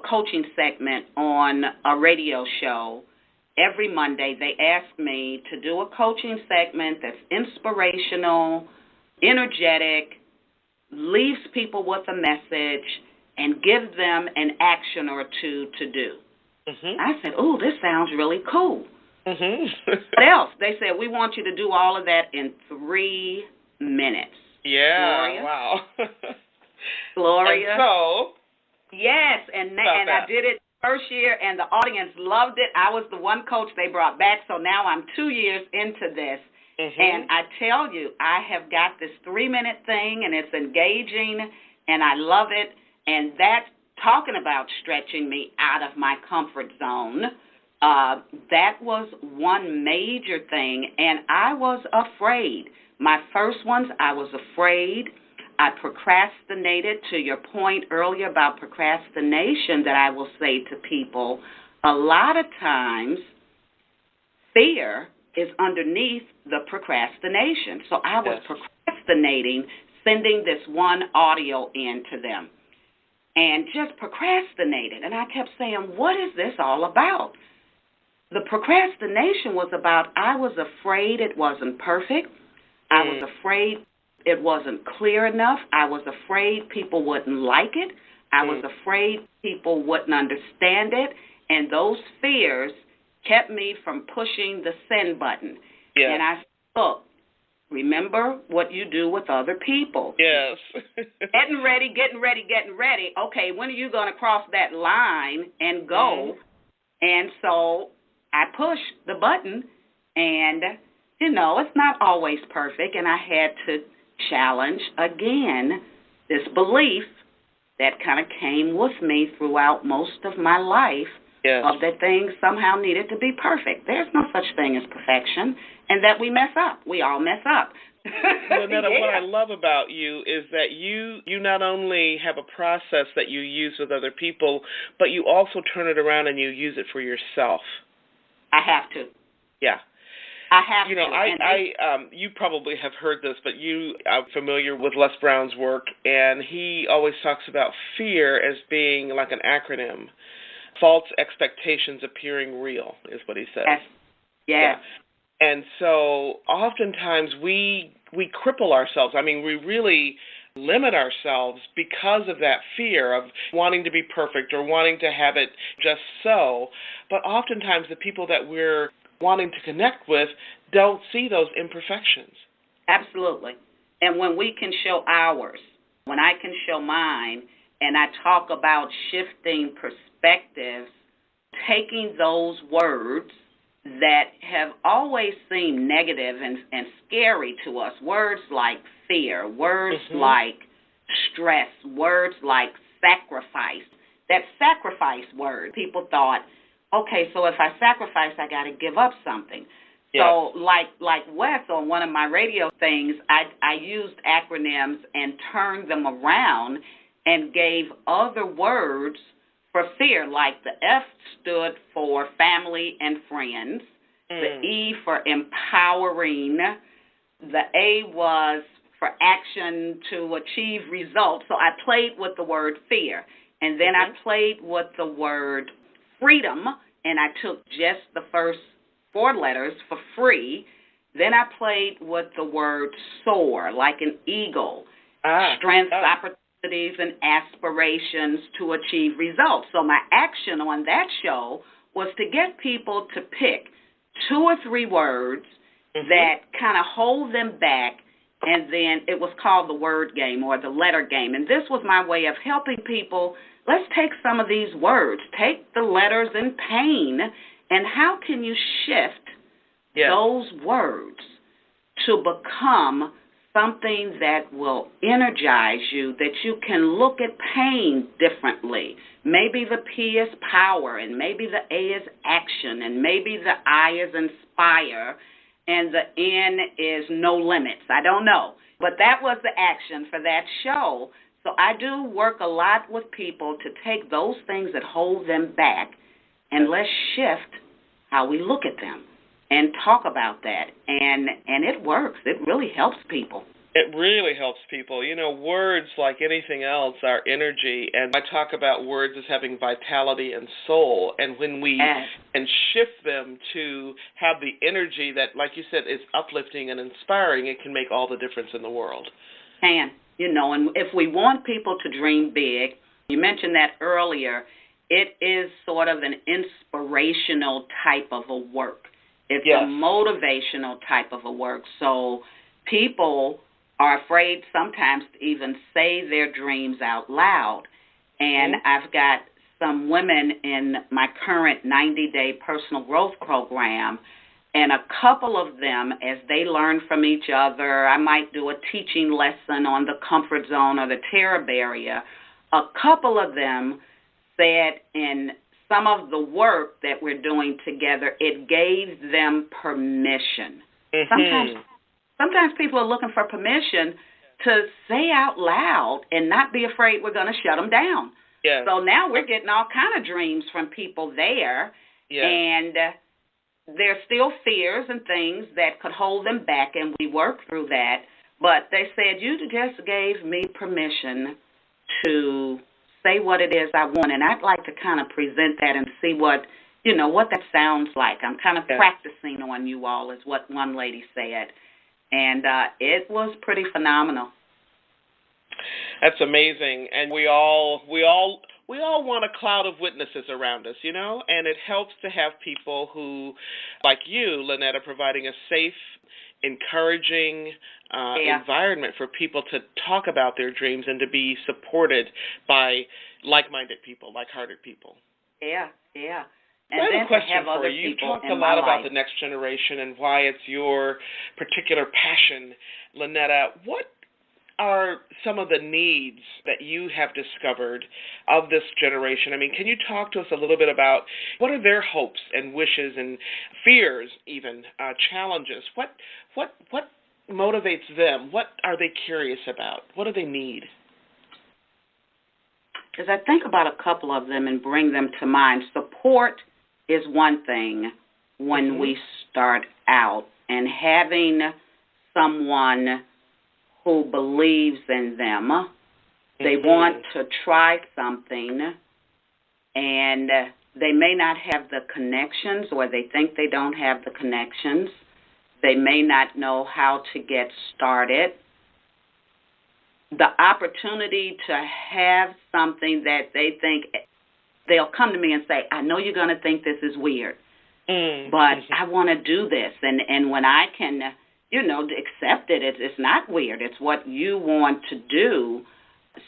coaching segment on a radio show every Monday. They ask me to do a coaching segment that's inspirational, energetic, leaves people with a message, and give them an action or two to do. Mm-hmm. I said, "Ooh, this sounds really cool." Mm-hmm. What else? They said, "We want you to do all of that in 3 minutes." Yeah, Gloria? wow. Gloria? And so? Yes, and I did it first year, and the audience loved it. I was the one coach they brought back, so now I'm 2 years into this. Mm-hmm. And I tell you, I have got this 3-minute thing, and it's engaging, and I love it. And that's talking about stretching me out of my comfort zone. That was one major thing, and I was afraid. My first ones, I was afraid. I procrastinated. To your point earlier about procrastination, that I will say to people, a lot of times fear is underneath the procrastination. So I was procrastinating, sending this one audio in to them, and just procrastinated. And I kept saying, what is this all about? The procrastination was about I was afraid it wasn't perfect. I was afraid it wasn't clear enough. I was afraid people wouldn't like it. I was afraid people wouldn't understand it. And those fears kept me from pushing the send button. Yes. And I said, look, remember what you do with other people. Yes. Getting ready. Okay, when are you going to cross that line and go? And so I pushed the button, and, it's not always perfect, and I had to challenge, again, this belief that kind of came with me throughout most of my life, of that things somehow needed to be perfect. There's no such thing as perfection, and that we mess up. We all mess up. Lonnetta, what I love about you is that you not only have a process that you use with other people, but you also turn it around and you use it for yourself. I have to. Yeah. I have to. You probably have heard this, but you are familiar with Les Brown's work, and he always talks about fear as being like an acronym. False expectations appearing real is what he says. Yes. Yeah. And so oftentimes we cripple ourselves. I mean, we really limit ourselves because of that fear of wanting to be perfect or wanting to have it just so. But oftentimes the people that we're wanting to connect with don't see those imperfections. Absolutely. And when we can show ours, when I can show mine, and I talk about shifting perspectives, taking those words that have always seemed negative and scary to us, words like fear, words like stress, words like sacrifice. That sacrifice word, people thought, okay, so if I sacrifice, I got to give up something. Yes. So like Wes on one of my radio things, I used acronyms and turned them around and gave other words for fear, like the F stood for family and friends, the E for empowering, the A was for action to achieve results. So I played with the word fear, and then I played with the word freedom, and I took just the first 4 letters for free. Then I played with the word soar, like an eagle, strengths, opportunities, and aspirations to achieve results. So my action on that show was to get people to pick 2 or 3 words that kind of hold them back, and then it was called the word game or the letter game. And this was my way of helping people. Let's take some of these words, take the letters in pain, and how can you shift those words to become something that will energize you, that you can look at pain differently. Maybe the P is power, and maybe the A is action, and maybe the I is inspire, and the N is no limits. I don't know. But that was the action for that show. So I do work a lot with people to take those things that hold them back, and let's shift how we look at them and talk about that. And it works. It really helps people. It really helps people. You know, words, like anything else, are energy, and I talk about words as having vitality and soul, and when we can shift them to have the energy that, like you said, is uplifting and inspiring, it can make all the difference in the world. And if we want people to dream big, you mentioned that earlier, it is sort of an inspirational type of a work. It's a motivational type of a work. So people are afraid sometimes to even say their dreams out loud. And I've got some women in my current 90-day personal growth program, and a couple of them, as they learn from each other, I might do a teaching lesson on the comfort zone or the terror barrier. A couple of them said in some of the work that we're doing together, it gave them permission. Sometimes people are looking for permission to say out loud and not be afraid we're going to shut them down. Yes. So now we're getting all kind of dreams from people there, and there's still fears and things that could hold them back, and we work through that. But they said, you just gave me permission to say what it is I want, and I'd like to kind of present that and see what that sounds like. I'm kind of practicing on you all, is what one lady said. And it was pretty phenomenal. That's amazing, and we all want a cloud of witnesses around us, and it helps to have people who, like you, Lonnetta, providing a safe, encouraging environment for people to talk about their dreams and to be supported by like-minded people, like-hearted people. Yeah. And I have then a question to have for other you. You people talked in a lot my about life. the next generation and why it's your particular passion, Lonnetta. What are some of the needs that you have discovered of this generation? I mean, can you talk to us a little bit about what are their hopes and wishes and fears, even challenges? What motivates them? What are they curious about? What do they need? As I think about a couple of them and bring them to mind, support is one thing when we start out, and having someone who believes in them. They want to try something, and they may not have the connections, or they think they don't have the connections. They may not know how to get started. The opportunity to have something that they think, they'll come to me and say, I know you're going to think this is weird, but I want to do this. And when I can, accept it, it's not weird. It's what you want to do.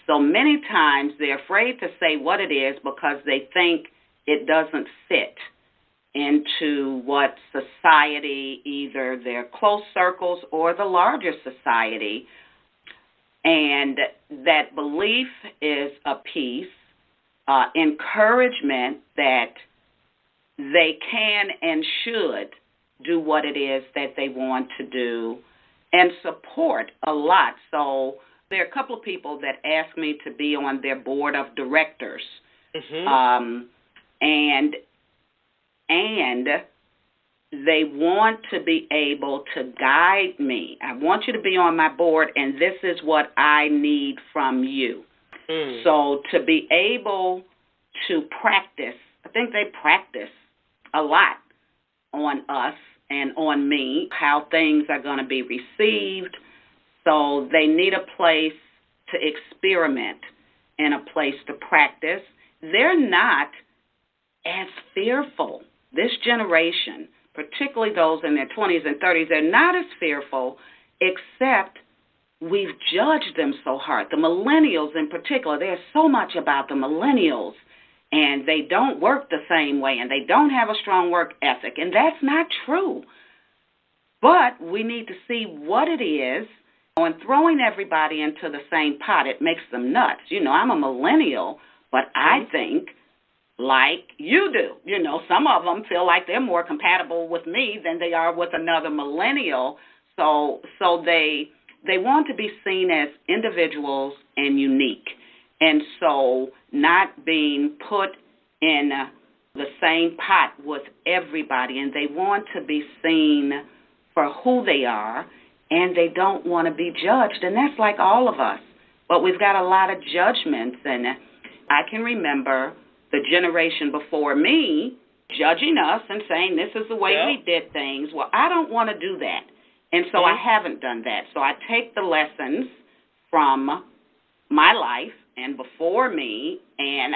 So many times they're afraid to say what it is because they think it doesn't fit into what society, either their close circles or the larger society. And that belief is a piece, encouragement that they can and should do what it is that they want to do, and support a lot. So there are a couple of people that ask me to be on their board of directors, and they want to be able to guide me. I want you to be on my board, and this is what I need from you. So to be able to practice, I think they practice a lot on us and on me, how things are going to be received. So they need a place to experiment and a place to practice. They're not as fearful. This generation, particularly those in their 20s and 30s, they're not as fearful, except we've judged them so hard. The millennials in particular, there's so much about the millennials, and they don't work the same way, and they don't have a strong work ethic, and that's not true. But we need to see what it is, and throwing everybody into the same pot, it makes them nuts. I'm a millennial, but I think like you do. Some of them feel like they're more compatible with me than they are with another millennial. So they want to be seen as individuals and unique. And so not being put in the same pot with everybody. And they want to be seen for who they are and they don't want to be judged, and that's like all of us. But we've got a lot of judgments, and I can remember the generation before me judging us and saying this is the way we did things. Well, I don't want to do that, and so I haven't done that. So I take the lessons from my life and before me, and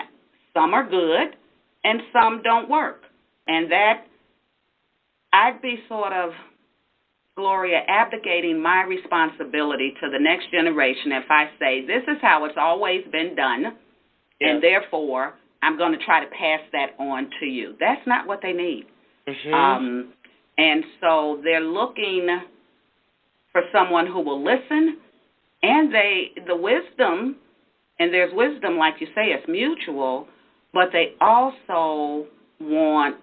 some are good and some don't work. And that I'd be sort of, Gloria, abdicating my responsibility to the next generation if I say this is how it's always been done, and therefore I'm going to try to pass that on to you. That's not what they need. And so they're looking for someone who will listen, and the wisdom, and there's wisdom, like you say, it's mutual, but they also want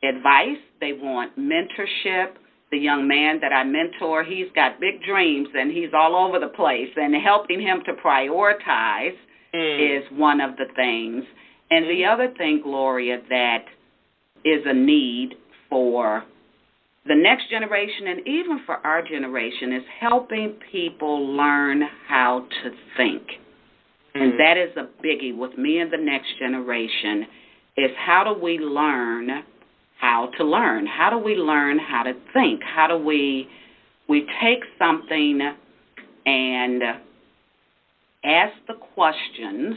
advice. They want mentorship. The young man that I mentor, he's got big dreams, and he's all over the place, and helping him to prioritize is one of the things. And the other thing, Gloria, that is a need for the next generation and even for our generation is helping people learn how to think. And that is a biggie with me and the next generation, is how do we learn how to learn? How do we learn how to think? How do we take something and ask the questions,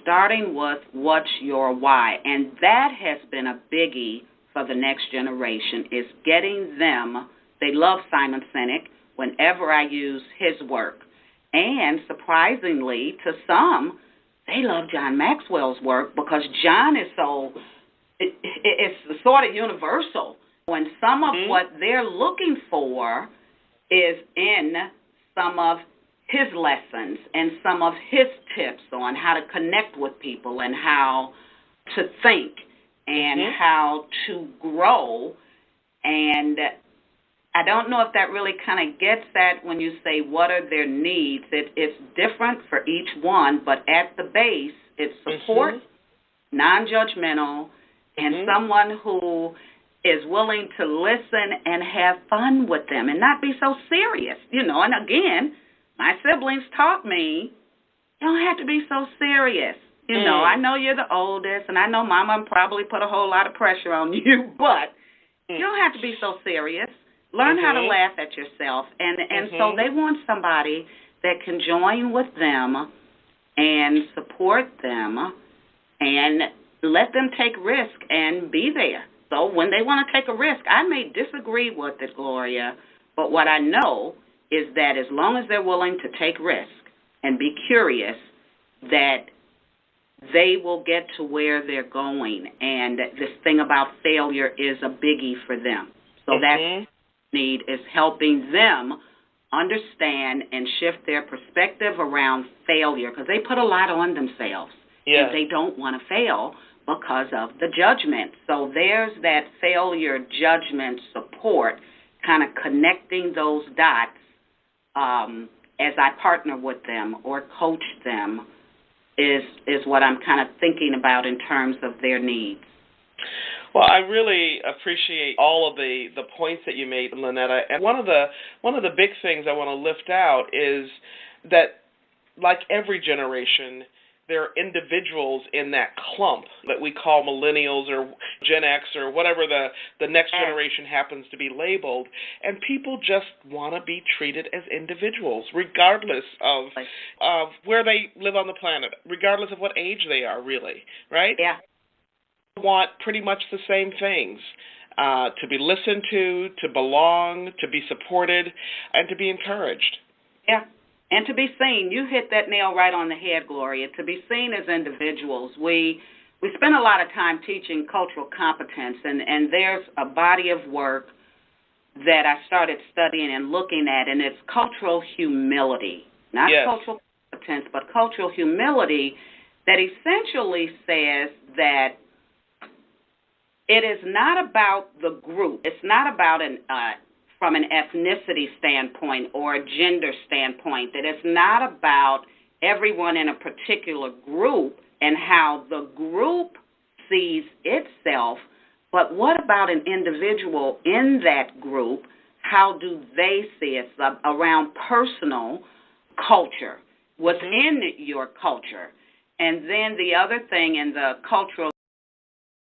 starting with what's your why? And that has been a biggie for the next generation, is getting them. They love Simon Sinek whenever I use his work. And surprisingly, to some, they love John Maxwell's work because John is so, it's sort of universal. When some of what they're looking for is in some of his lessons and some of his tips on how to connect with people and how to think and how to grow. And I don't know if that really kind of gets at when you say what are their needs. It's different for each one, but at the base, it's support, non-judgmental, and someone who is willing to listen and have fun with them and not be so serious. You know, and again, my siblings taught me, you don't have to be so serious. You know, I know you're the oldest, and I know Mama probably put a whole lot of pressure on you, but you don't have to be so serious. Learn how to laugh at yourself. And so they want somebody that can join with them and support them and let them take risk and be there. So when they want to take a risk, I may disagree with it, Gloria, but what I know is that as long as they're willing to take risk and be curious, that they will get to where they're going. And this thing about failure is a biggie for them. So that's need is helping them understand and shift their perspective around failure, because they put a lot on themselves. And they don't want to fail because of the judgment. So there's that failure judgment support, kind of connecting those dots as I partner with them or coach them is what I'm kind of thinking about in terms of their needs. Well, I really appreciate all of the points that you made, Lonnetta. And one of the big things I want to lift out is that, like every generation, there are individuals in that clump that we call millennials or Gen X or whatever the next generation happens to be labeled, and people just want to be treated as individuals, regardless of where they live on the planet, regardless of what age they are, really, right? Yeah. Want pretty much the same things, to be listened to belong, to be supported, and to be encouraged. Yeah, and to be seen. You hit that nail right on the head, Gloria. To be seen as individuals. We spend a lot of time teaching cultural competence, and there's a body of work that I started studying and looking at, and it's cultural humility. Not cultural competence, but cultural humility, that essentially says that it is not about the group. It's not about from an ethnicity standpoint or a gender standpoint, that it's not about everyone in a particular group and how the group sees itself, but what about an individual in that group? how do they see it around personal culture, what's in your culture. And then the other thing in the cultural